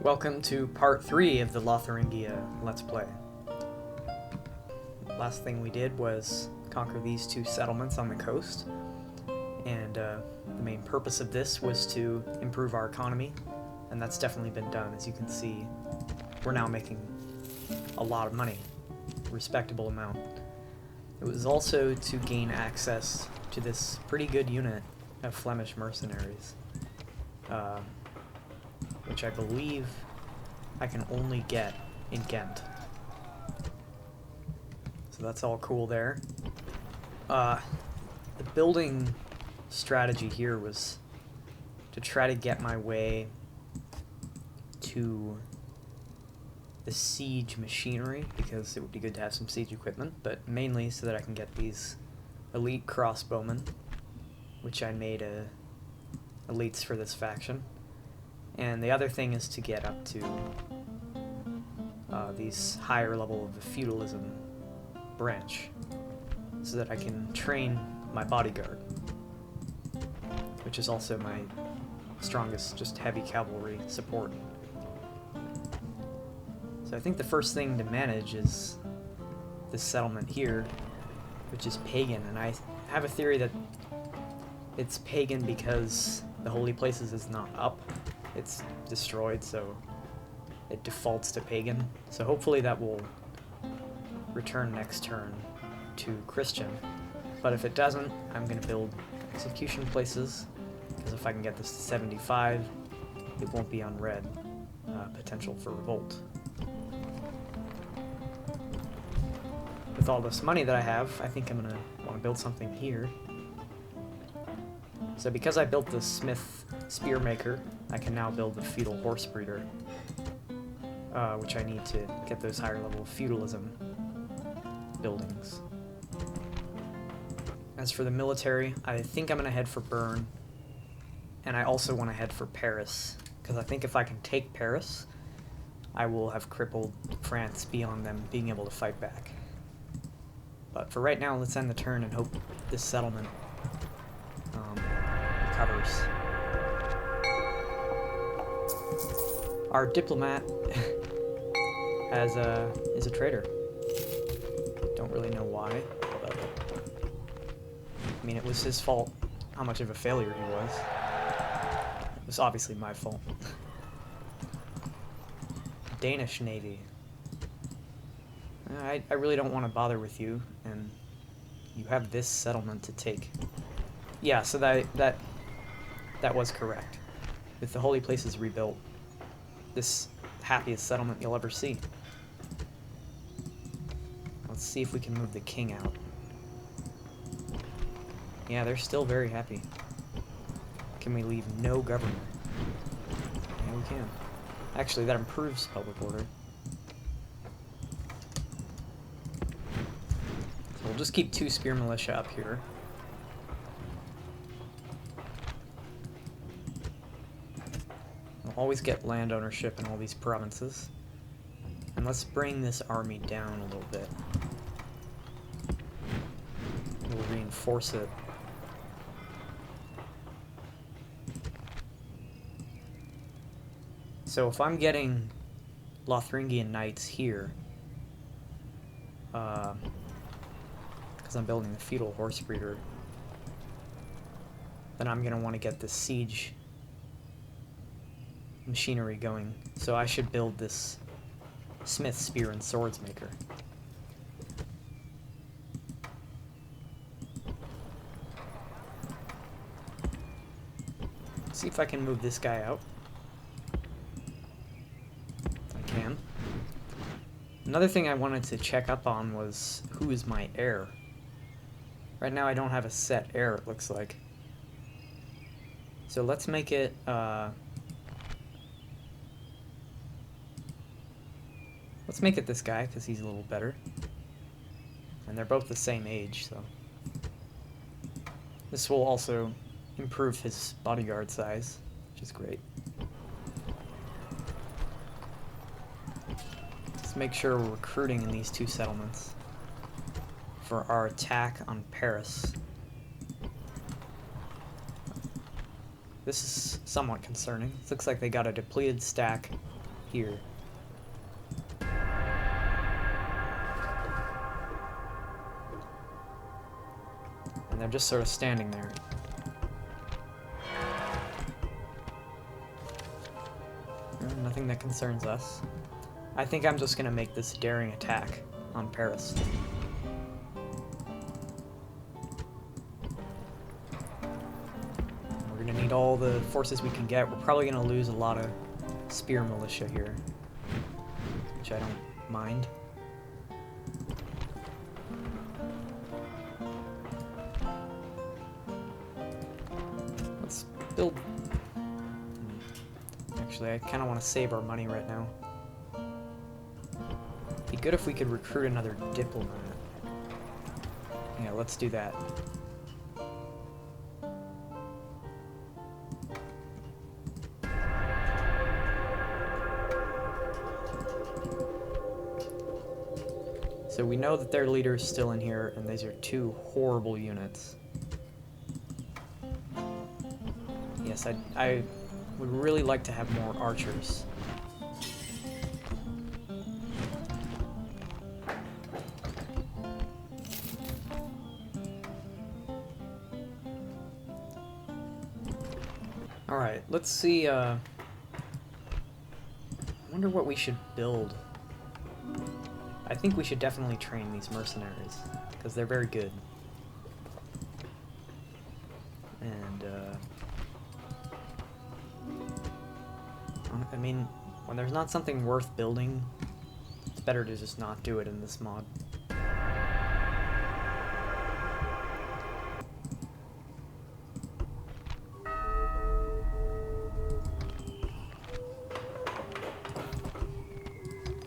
Welcome to part 3 of the Lotharingia Let's Play. Last thing we did was conquer these two settlements on the coast, and the main purpose of this was to improve our economy, and that's definitely been done. As you can see, we're now making a lot of money, a respectable amount. It was also to gain access to this pretty good unit of Flemish mercenaries, which I believe I can only get in Ghent. So that's all cool there. The building strategy here was to try to get my way to the siege machinery, because it would be good to have some siege equipment, but mainly so that I can get these elite crossbowmen, which I made elites for this faction. And the other thing is to get up to these higher level of the feudalism branch, so that I can train my bodyguard, which is also my strongest, just heavy cavalry support. So I think the first thing to manage is this settlement here, which is pagan, and I have a theory that it's pagan because the Holy Places is not up. It's destroyed, so it defaults to pagan. So hopefully that will return next turn to Christian. But if it doesn't, I'm going to build execution places, because if I can get this to 75, it won't be on red. Potential for revolt. With all this money that I have, I think I'm going to want to build something here. So because I built the Smith Spearmaker, I can now build the Feudal Horse Breeder, which I need to get those higher level feudalism buildings. As for the military, I think I'm going to head for Bern, and I also want to head for Paris, because I think if I can take Paris, I will have crippled France beyond them being able to fight back. But for right now, let's end the turn and hope this settlement recovers. Our diplomat is a traitor. Don't really know why, but I mean, it was his fault how much of a failure he was. It was obviously my fault. Danish Navy. I really don't want to bother with you, and you have this settlement to take. Yeah, so that was correct. With the Holy Places rebuilt, this happiest settlement you'll ever see. Let's see if we can move the king out. Yeah, they're still very happy. Can we leave no government? Yeah, we can. Actually, that improves public order. So we'll just keep 2 spear militia up here. We'll always get land ownership in all these provinces. And let's bring this army down a little bit. We'll reinforce it. So if I'm getting Lotharingian knights here, because I'm building the feudal horse breeder, then I'm going to want to get this siege machinery going. So I should build this smith, spear, and swordsmaker. See if I can move this guy out. I can. Another thing I wanted to check up on was who is my heir. Right now I don't have a set heir, it looks like. So let's make it this guy, because he's a little better. And they're both the same age, so this will also improve his bodyguard size, which is great. Let's make sure we're recruiting in these 2 settlements for our attack on Paris. This is somewhat concerning. It looks like they got a depleted stack here. And they're just sort of standing there. Nothing that concerns us. I think I'm just gonna make this daring attack on Paris. We're gonna need all the forces we can get. We're probably gonna lose a lot of spear militia here, which I don't mind. Let's build... Actually, I kind of want to save our money right now. Be good if we could recruit another diplomat. Yeah, let's do that. So we know that their leader is still in here, and these are two horrible units. Yes, I would really like to have more archers. Alright, let's see, I wonder what we should build. I think we should definitely train these mercenaries, because they're very good. And, I mean, when there's not something worth building, it's better to just not do it in this mod.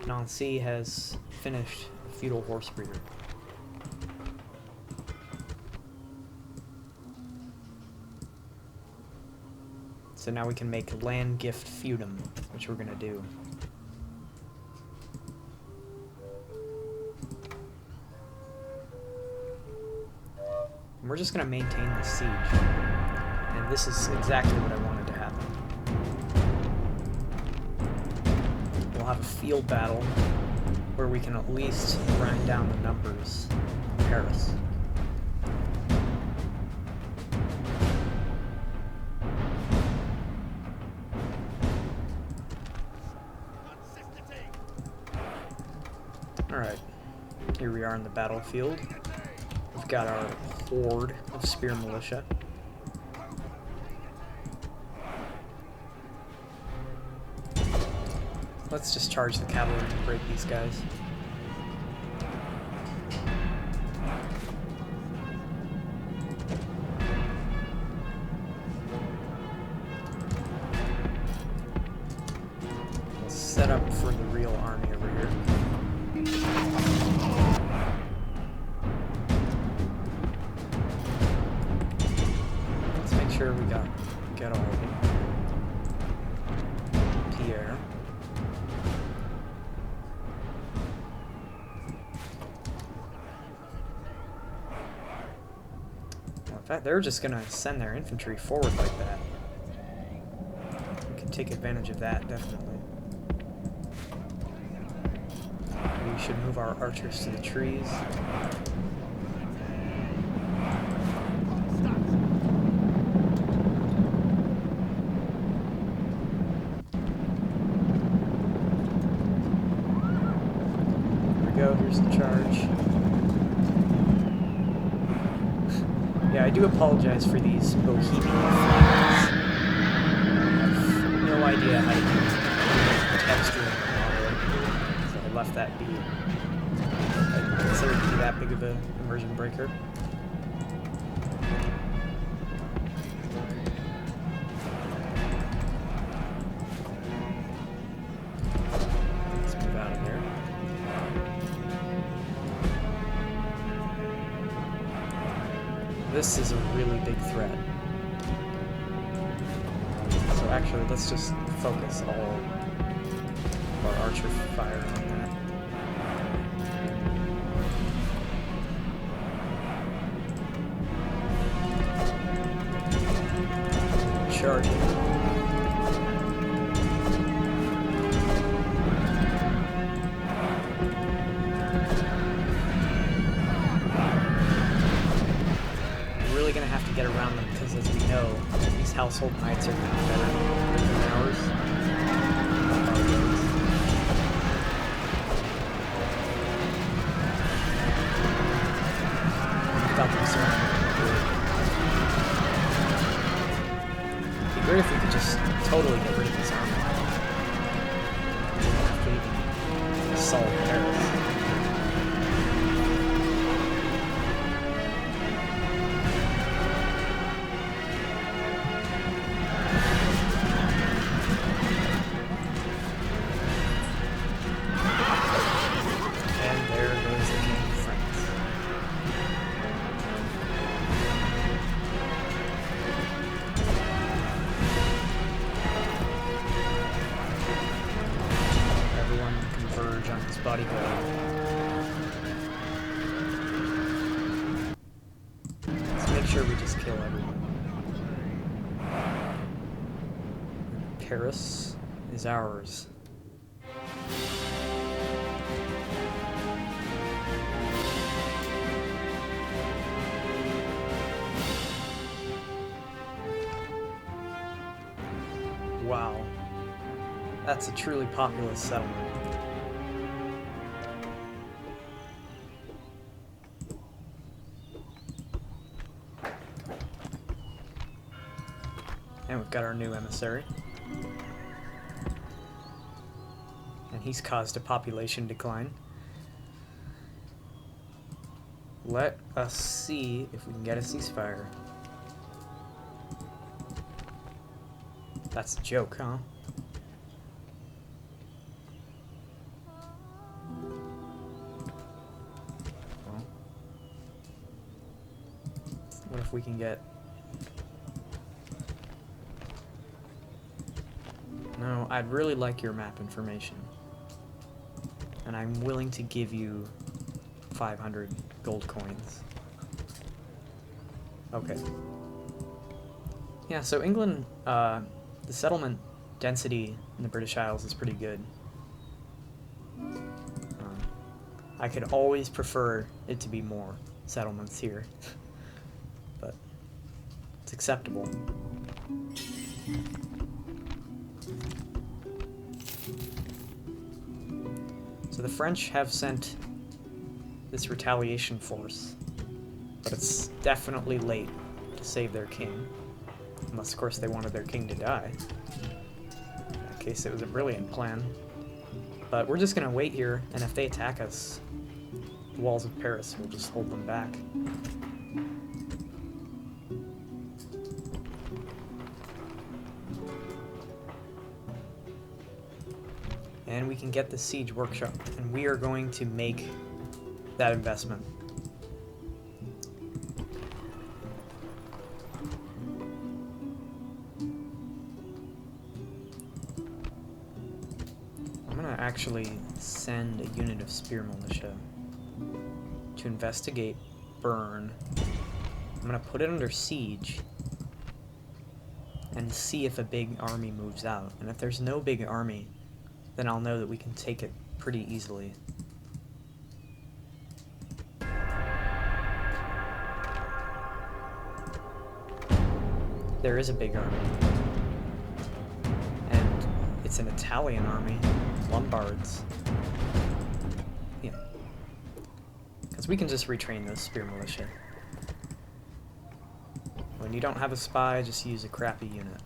Nancy has finished feudal horse breeder. So now we can make land gift feudum, which we're gonna do. And we're just gonna maintain the siege. And this is exactly what I wanted to happen. We'll have a field battle where we can at least grind down the numbers in Paris. Alright, here we are in the battlefield. We've got our horde of spear militia. Let's just charge the cavalry and break these guys. We'll set up for the real army over here. Let's make sure we get all of them. Pierre. In fact, they're just gonna send their infantry forward like that. We can take advantage of that, definitely. We should move our archers to the trees. Here we go, here's the charge. Yeah, I do apologize for these bohemian flags. I have no idea how to do texture in the model, so I left that be. I didn't consider it to be that big of an immersion breaker. Let's move out of here. This is a really big threat. So actually, let's just focus all of our archer fire on that. Charging. household knights are kind of better than ours. Without them surrounding. It'd be great if we could just totally get rid of this army. We don't have to even assault Paris. Let's make sure we just kill everyone. Paris is ours. Wow. That's a truly populous settlement. And we've got our new emissary. And he's caused a population decline. Let us see if we can get a ceasefire. That's a joke, huh? Well, what if we can get... No, I'd really like your map information. And I'm willing to give you 500 gold coins. Okay. Yeah, so England, the settlement density in the British Isles is pretty good. I could always prefer it to be more settlements here. But it's acceptable. So the French have sent this retaliation force, but it's definitely late to save their king. Unless, of course, they wanted their king to die. In that case, it was a brilliant plan. But we're just going to wait here, and if they attack us, the walls of Paris will just hold them back. And we can get the siege workshop, and we are going to make that investment. I'm gonna actually send a unit of spear militia to investigate Bern. I'm gonna put it under siege and see if a big army moves out. And if there's no big army, then I'll know that we can take it pretty easily. There is a big army. And it's an Italian army. Lombards. Yeah. Because we can just retrain those spear militia. When you don't have a spy, just use a crappy unit.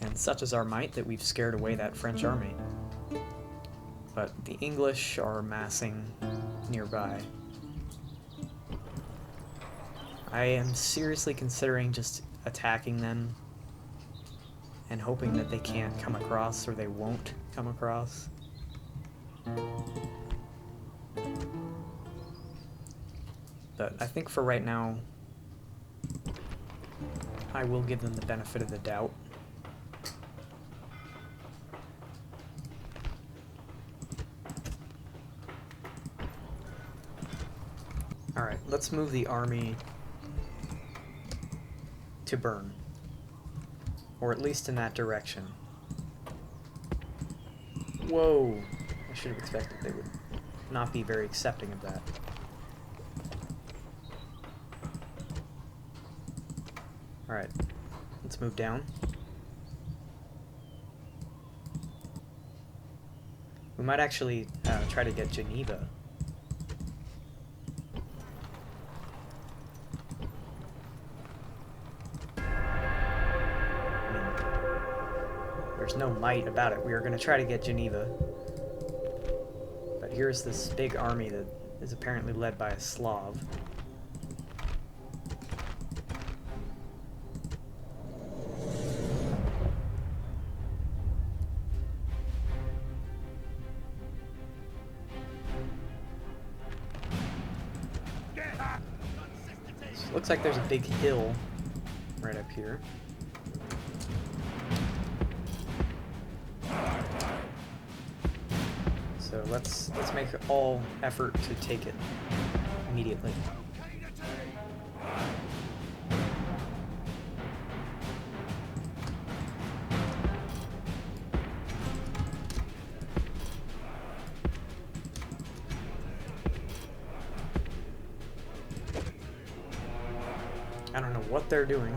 And such is our might that we've scared away that French army. But the English are massing nearby. I am seriously considering just attacking them and hoping that they can't come across, or they won't come across. But I think for right now, I will give them the benefit of the doubt. Alright, let's move the army to Bern. Or at least in that direction. Whoa! I should have expected they would not be very accepting of that. Alright, let's move down. We might actually try to get Geneva. I mean, there's no might about it. We are going to try to get Geneva. But here's this big army that is apparently led by a Slav. Looks like there's a big hill right up here. So let's make all effort to take it immediately. I don't know what they're doing.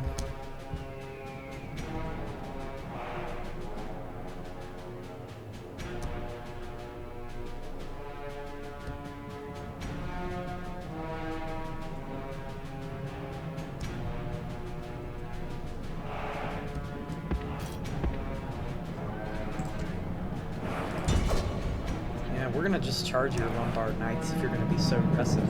Yeah, we're gonna just charge your Lombard knights if you're gonna be so aggressive.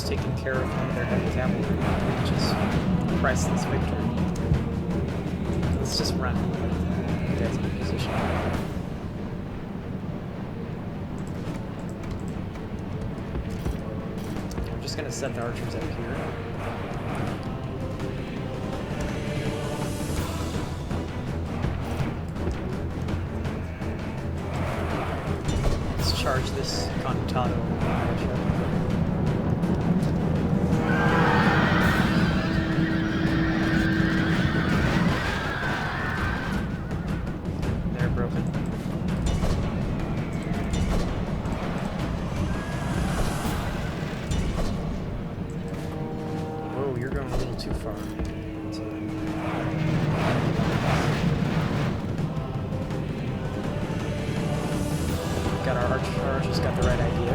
Taking care of one of their heavy cavalry, which is priceless victory. Let's just run. You guys in position. I'm just gonna set the archers up here. Let's charge this Contado. Too far. Got our archers got the right idea.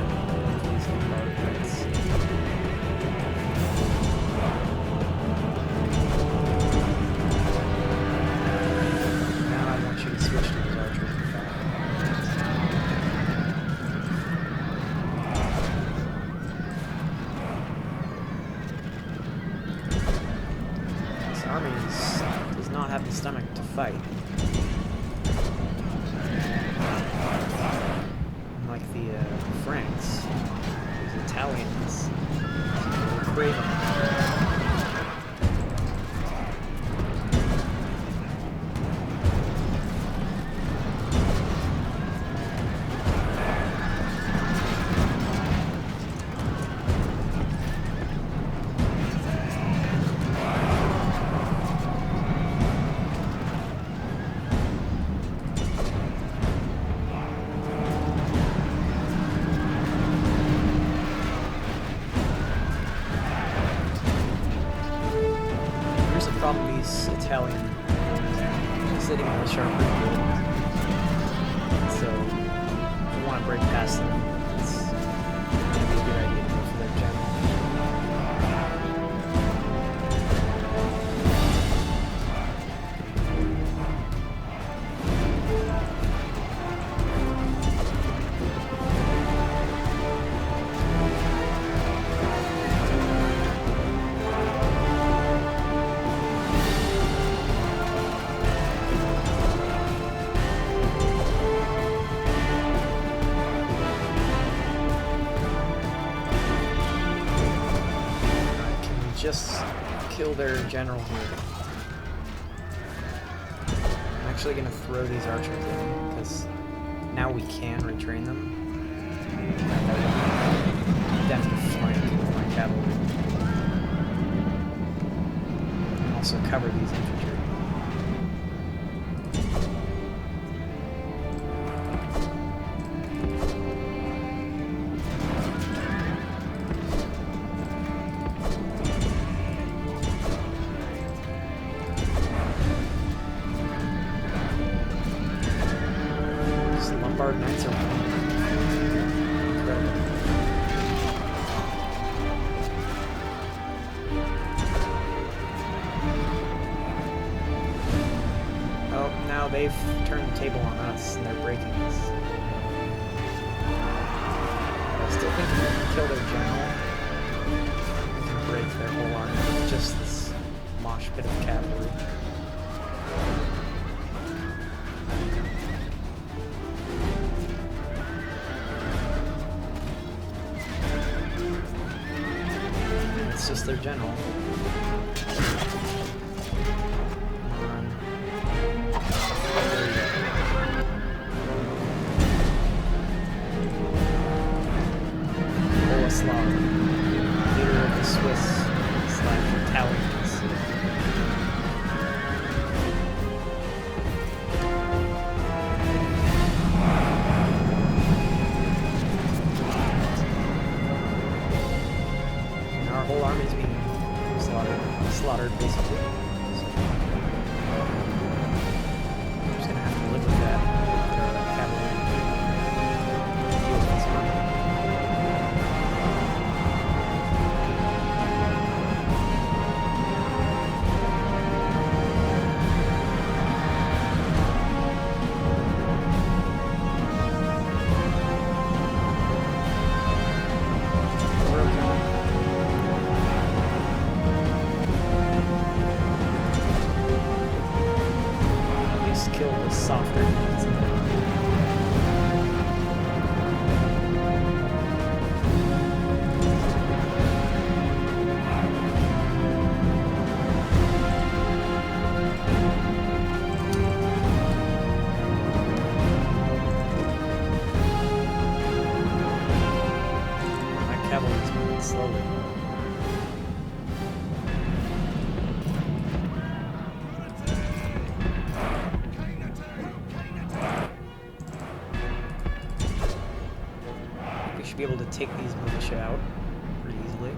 Now I want you to switch to those archers. Does not have the stomach to fight. Unlike the Franks, these Italians, they're craven. Problem these Italian city militia are pretty good, so if you want to break past them, it's going to be a good idea to go for their general. Just kill their general here. actually going to throw these archers in, because now we can retrain them. Definitely flank my cavalry. And also cover these infantry. Lombard knights are incredible. Oh, now they've turned the table on us and they're breaking us. I still think we can kill their general. We can break their whole army with just this mosh pit of cavalry. It's just their general. Come on. Slav, leader of the Swiss Slav Italians. And our whole army is being slaughtered basically. So we're just gonna have to live with that. With our cavalry. Deal with this army. Kill the softer units in there. My cavalry's moving slowly. Should be able to take these militia out pretty easily.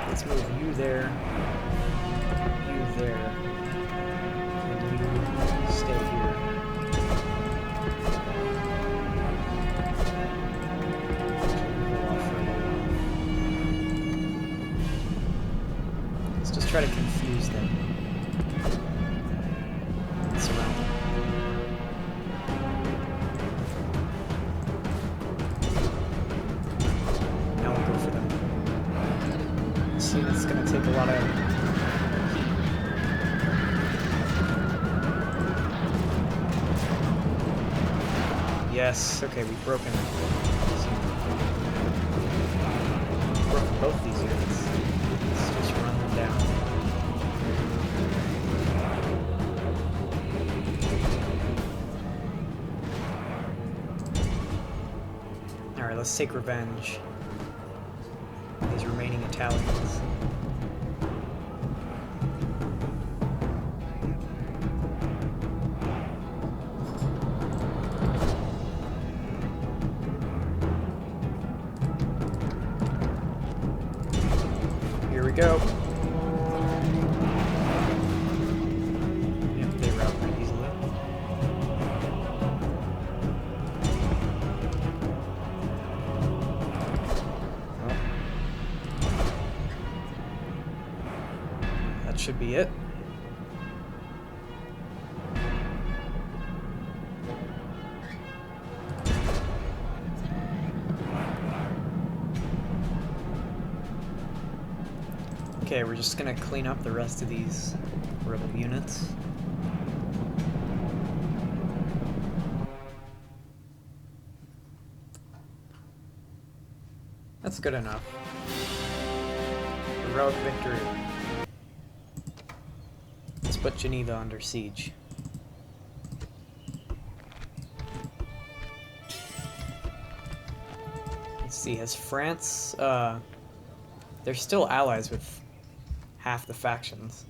Let's move you there, you there. Stay here. Let's just try to confuse them. Surround them. Now we'll go for them. See, it's gonna take a lot of Yes, okay, we've broken both these units. Let's just run them down. Alright, let's take revenge. These remaining Italians. Here we go. Yep, they route pretty easily. Well, that should be it. Okay, we're just gonna clean up the rest of these rebel units. That's good enough. Heroic victory. Let's put Geneva under siege. Let's see, has France, they're still allies with half the factions.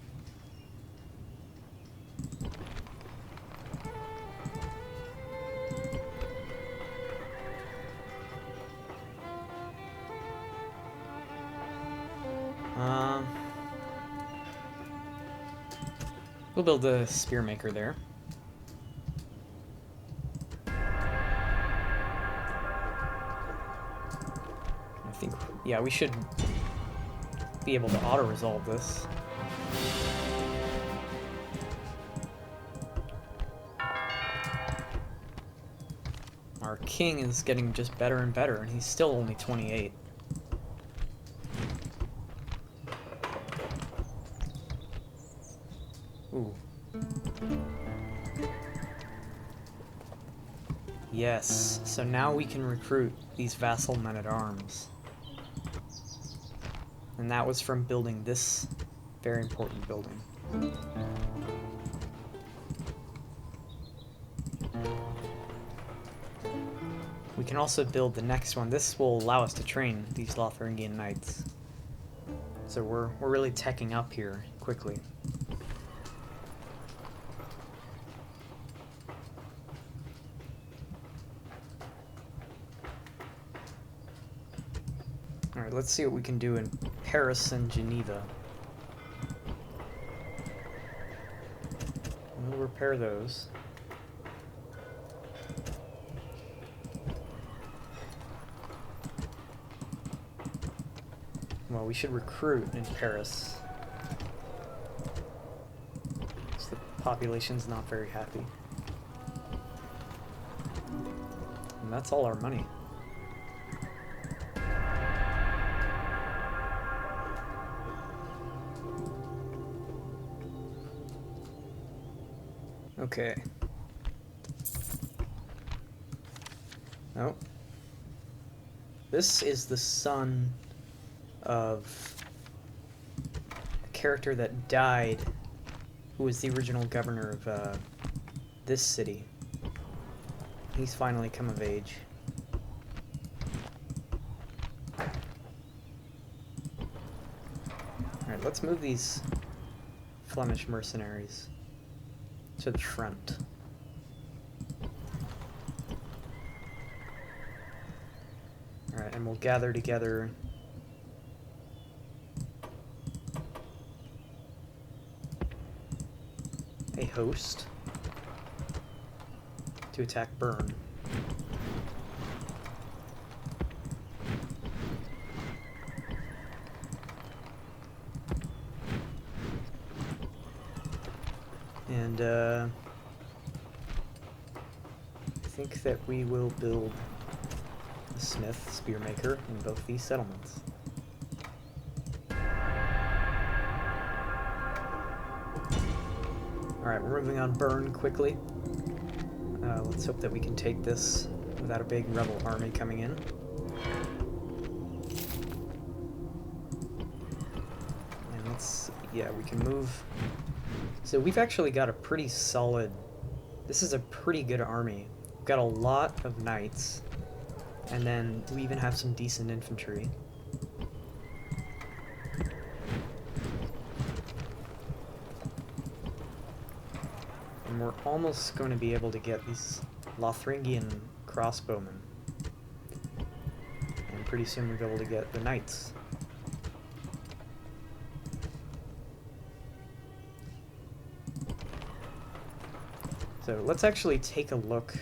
We'll build a spearmaker there. I think, yeah, we should be able to auto-resolve this. Our king is getting just better and better, and he's still only 28. Ooh. Yes, so now we can recruit these vassal men-at-arms. And that was from building this very important building. We can also build the next one. This will allow us to train these Lotharingian knights. So we're really teching up here quickly. Alright, let's see what we can do in Paris and Geneva. We'll repair those. Well, we should recruit in Paris. So the population's not very happy. And that's all our money. Okay. Oh. This is the son of a character that died, who was the original governor of this city. He's finally come of age. Alright, let's move these Flemish mercenaries to the front. Alright, and we'll gather together a host to attack Bern. And I think that we will build a smith spearmaker in both these settlements. Alright, we're moving on Bern quickly. Let's hope that we can take this without a big rebel army coming in. And let's, yeah, we can move. So we've actually got a pretty solid, this is a pretty good army. We've got a lot of knights, and then we even have some decent infantry. And we're almost going to be able to get these Lotharingian crossbowmen. And pretty soon we'll be able to get the knights. So let's actually take a look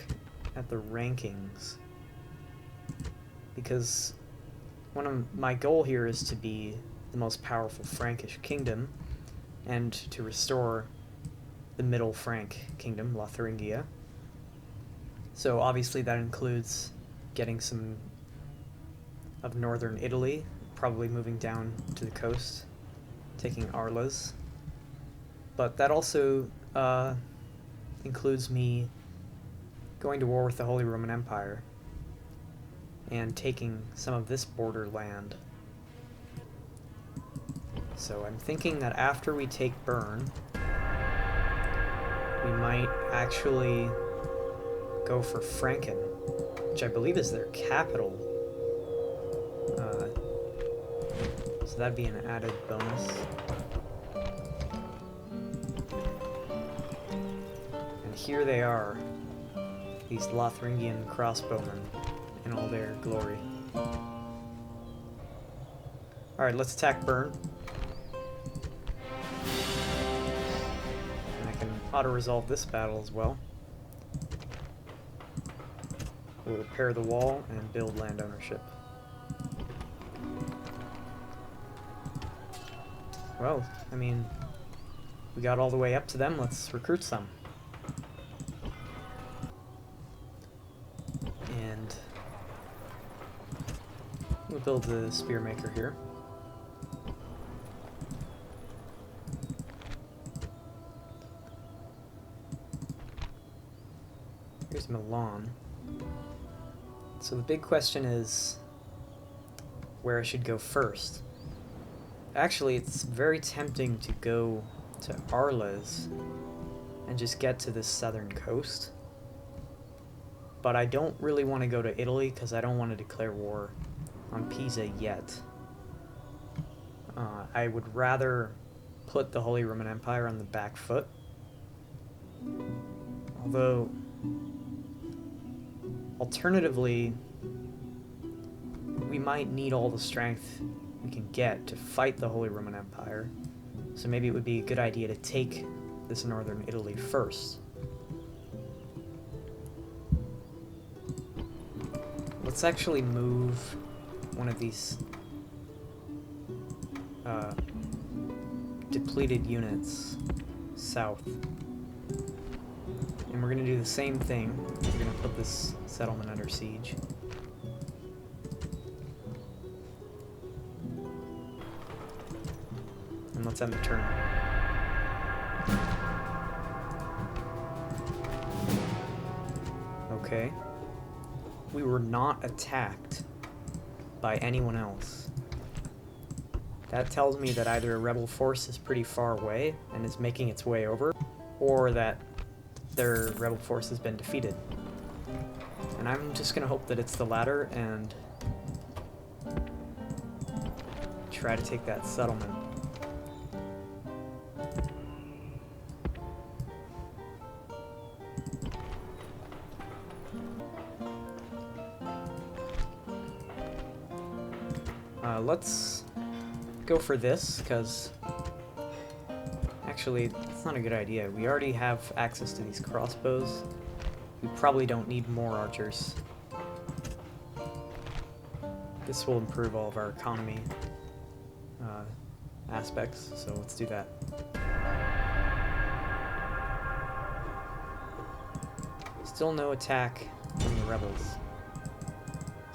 at the rankings, because one of my goal here is to be the most powerful Frankish kingdom and to restore the Middle Frank kingdom, Lotharingia. So obviously that includes getting some of northern Italy, probably moving down to the coast taking Arles. But that also includes me going to war with the Holy Roman Empire and taking some of this border land. So I'm thinking that after we take Bern, we might actually go for Franken, which I believe is their capital. So that'd be an added bonus. And here they are, these Lotharingian crossbowmen in all their glory. Alright, let's attack Bern. And I can auto-resolve this battle as well. We'll repair the wall and build land ownership. Well, I mean, we got all the way up to them, let's recruit some. And we'll build the spearmaker here. Here's Milan. So the big question is where I should go first. Actually, it's very tempting to go to Arles and just get to the southern coast. But I don't really want to go to Italy because I don't want to declare war on Pisa yet. I would rather put the Holy Roman Empire on the back foot. Although, alternatively, we might need all the strength we can get to fight the Holy Roman Empire, so maybe it would be a good idea to take this northern Italy first. Let's actually move one of these depleted units south. And we're going to do the same thing. We're going to put this settlement under siege. And let's end the turn. Okay. We were not attacked by anyone else. That tells me that either a rebel force is pretty far away and is making its way over, or that their rebel force has been defeated. And I'm just gonna hope that it's the latter and try to take that settlement. Let's go for this, because actually it's not a good idea. We already have access to these crossbows. We probably don't need more archers. This will improve all of our economy aspects, so let's do that. Still no attack from the rebels,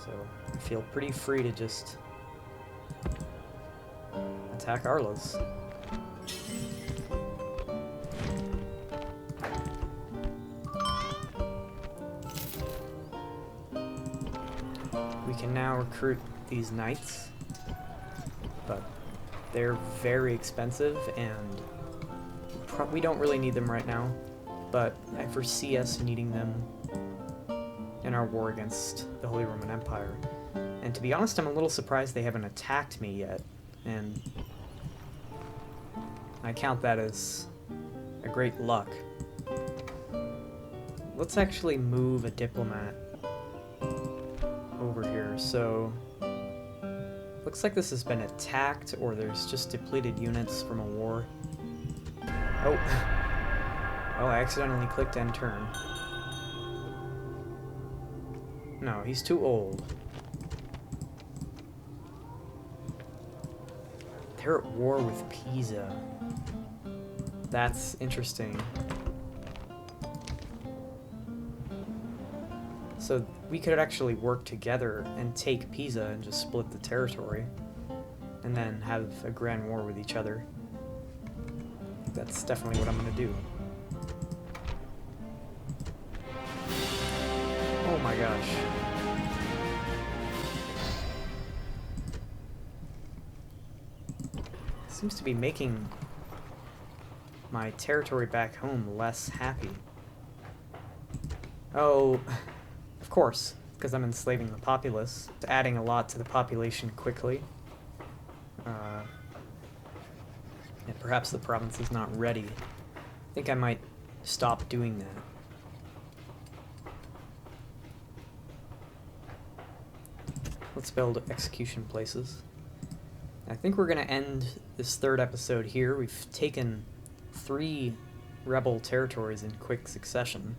so I feel pretty free to just attack Arles. We can now recruit these knights, but they're very expensive and we don't really need them right now, but I foresee us needing them in our war against the Holy Roman Empire. And to be honest, I'm a little surprised they haven't attacked me yet, and I count that as a great luck. Let's actually move a diplomat over here. So, looks like this has been attacked, or there's just depleted units from a war. Oh, oh, I accidentally clicked end turn. No, he's too old. They're at war with Pisa. That's interesting. So we could actually work together and take Pisa and just split the territory. and then have a grand war with each other. That's definitely what I'm gonna do. Oh my gosh. Seems to be making my territory back home less happy. Oh, of course, because I'm enslaving the populace, adding a lot to the population quickly. And perhaps the province is not ready. I think I might stop doing that. Let's build execution places. I think we're going to end this third episode here. We've taken 3 rebel territories in quick succession.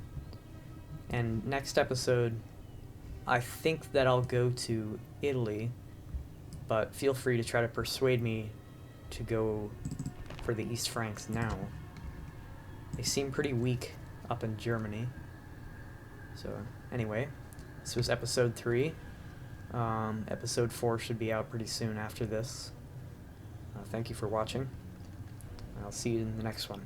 And next episode, I think that I'll go to Italy, but feel free to try to persuade me to go for the East Franks now. They seem pretty weak up in Germany. So anyway, this was episode 3. Episode 4 should be out pretty soon after this. Thank you for watching. I'll see you in the next one.